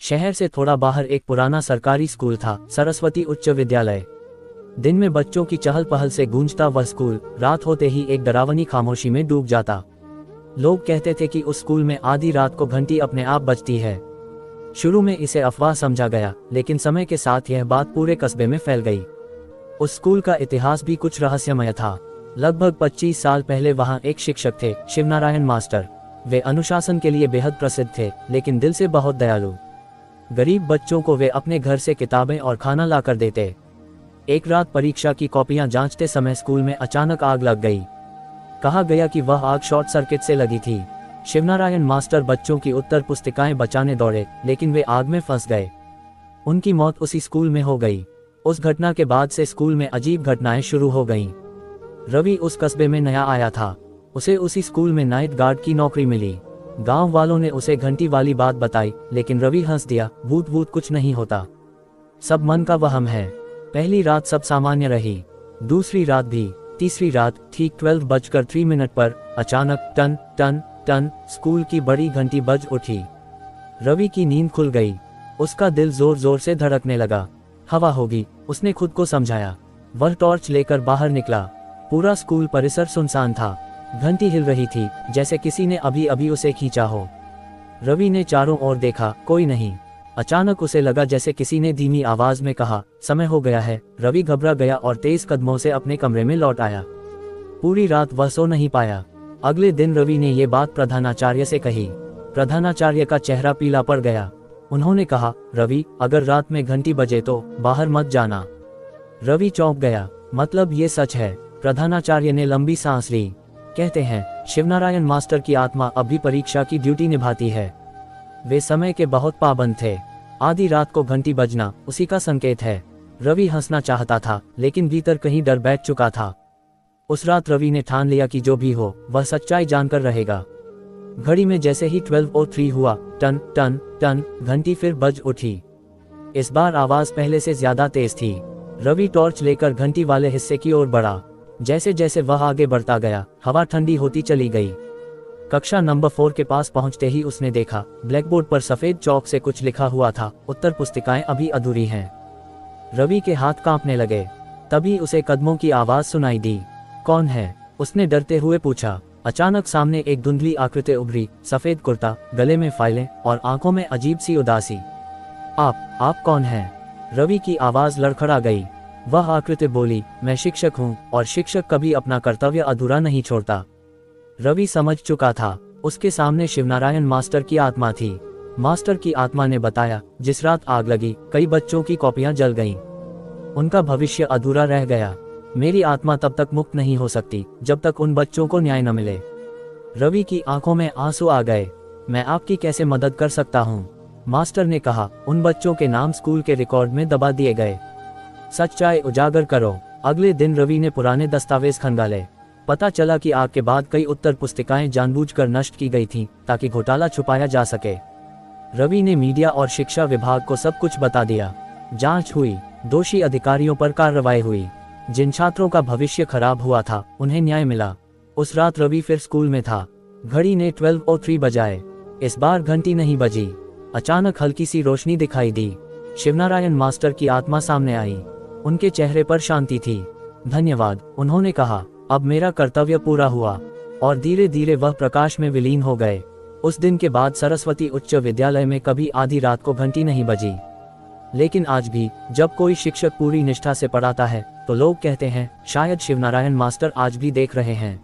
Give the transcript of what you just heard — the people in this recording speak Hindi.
शहर से थोड़ा बाहर एक पुराना सरकारी स्कूल था, सरस्वती उच्च विद्यालय। दिन में बच्चों की चहल पहल से गूंजता वह स्कूल रात होते ही एक डरावनी खामोशी में डूब जाता। लोग कहते थे कि उस स्कूल में आधी रात को घंटी अपने आप बजती है। शुरू में इसे अफवाह समझा गया, लेकिन समय के साथ यह बात पूरे कस्बे में फैल गई। उस स्कूल का इतिहास भी कुछ रहस्यमय था। लगभग 25 साल पहले वहां एक शिक्षक थे, शिवनारायण मास्टर। वे अनुशासन के लिए बेहद प्रसिद्ध थे, लेकिन दिल से बहुत दयालु। गरीब बच्चों को वे अपने घर से किताबें और खाना लाकर देते। एक रात परीक्षा की कॉपियां जांचते समय स्कूल में अचानक आग लग गई। कहा गया कि वह आग शॉर्ट सर्किट से लगी थी। शिवनारायण मास्टर बच्चों की उत्तर पुस्तिकाएं बचाने दौड़े, लेकिन वे आग में फंस गए। उनकी मौत उसी स्कूल में हो गई। उस घटना के बाद से स्कूल में अजीब घटनाएं शुरू हो गईं। रवि उस कस्बे में नया आया था। उसे उसी स्कूल में नाइट गार्ड की नौकरी मिली। गांव वालों ने उसे घंटी वाली बात बताई, लेकिन रवि हंस दिया, भूत भूत कुछ नहीं होता, सब मन का वहम है। पहली रात सब सामान्य रही, दूसरी रात भी। तीसरी रात ठीक 12:03 पर अचानक टन टन टन स्कूल की बड़ी घंटी बज उठी। रवि की नींद खुल गई। उसका दिल जोर जोर से धड़कने लगा। हवा होगी, उसने खुद को समझाया। वह टॉर्च लेकर बाहर निकला। पूरा स्कूल परिसर सुनसान था। घंटी हिल रही थी, जैसे किसी ने अभी अभी उसे खींचा हो। रवि ने चारों ओर देखा, कोई नहीं। अचानक उसे लगा जैसे किसी ने धीमी आवाज में कहा, समय हो गया है। रवि घबरा गया और तेज कदमों से अपने कमरे में लौट आया। पूरी रात वह सो नहीं पाया। अगले दिन रवि ने ये बात प्रधानाचार्य से कही। प्रधानाचार्य का चेहरा पीला पड़ गया। उन्होंने कहा, रवि, अगर रात में घंटी बजे तो बाहर मत जाना। रवि चौंक गया। मतलब ये सच है? प्रधानाचार्य ने लंबी सांस ली। कहते हैं, शिवनारायण मास्टर की आत्मा अब भी परीक्षा की ड्यूटी निभाती है। वे समय के बहुत पाबंद थे। आधी रात को घंटी बजना उसी का संकेत है। रवि हंसना चाहता था, लेकिन भीतर कहीं डर बैठ चुका था। उस रात रवि ने ठान लिया कि जो भी हो वह सच्चाई जानकर रहेगा। घड़ी में जैसे ही 12:03 हुआ, टन टन टन घंटी फिर बज उठी। इस बार आवाज पहले से ज्यादा तेज थी। रवि टॉर्च लेकर घंटी वाले हिस्से की ओर बढ़ा। जैसे जैसे वह आगे बढ़ता गया, हवा ठंडी होती चली गई। कक्षा नंबर 4 के पास पहुंचते ही उसने देखा, ब्लैकबोर्ड पर सफेद चौक से कुछ लिखा हुआ था, उत्तर पुस्तिकाएं अभी अधूरी हैं। रवि के हाथ कांपने लगे। तभी उसे कदमों की आवाज सुनाई दी। कौन है? उसने डरते हुए पूछा। अचानक सामने एक धुंधली आकृति उभरी, सफेद कुर्ता, गले में फाइलें और आंखों में अजीब सी उदासी। आप कौन हैं? रवि की आवाज लड़खड़ा गई। वह आकृति बोली, मैं शिक्षक हूँ, और शिक्षक कभी अपना कर्तव्य अधूरा नहीं छोड़ता। रवि समझ चुका था, उसके सामने शिवनारायण मास्टर की आत्मा थी। मास्टर की आत्मा ने बताया, जिस रात आग लगी, कई बच्चों की कॉपियां जल गईं। उनका भविष्य अधूरा रह गया। मेरी आत्मा तब तक मुक्त नहीं हो सकती जब तक उन बच्चों को न्याय न मिले। रवि की आंखों में आंसू आ गए। मैं आपकी कैसे मदद कर सकता हूँ? मास्टर ने कहा, उन बच्चों के नाम स्कूल के रिकॉर्ड में दबा दिए गए। सच्चाई उजागर करो। अगले दिन रवि ने पुराने दस्तावेज खंगाले। पता चला कि आग के बाद कई उत्तर पुस्तिकाएं जानबूझकर नष्ट की गई थीं, ताकि घोटाला छुपाया जा सके। रवि ने मीडिया और शिक्षा विभाग को सब कुछ बता दिया। जांच हुई, दोषी अधिकारियों पर कार्रवाई हुई। जिन छात्रों का भविष्य खराब हुआ था, उन्हें न्याय मिला। उस रात रवि फिर स्कूल में था। घड़ी ने 12:03 बजाए। इस बार घंटी नहीं बजी। अचानक हल्की सी रोशनी दिखाई दी। शिवनारायण मास्टर की आत्मा सामने आई। उनके चेहरे पर शांति थी। धन्यवाद, उन्होंने कहा, अब मेरा कर्तव्य पूरा हुआ। और धीरे धीरे वह प्रकाश में विलीन हो गए। उस दिन के बाद सरस्वती उच्च विद्यालय में कभी आधी रात को घंटी नहीं बजी। लेकिन आज भी जब कोई शिक्षक पूरी निष्ठा से पढ़ाता है, तो लोग कहते हैं, शायद शिवनारायण मास्टर आज भी देख रहे हैं।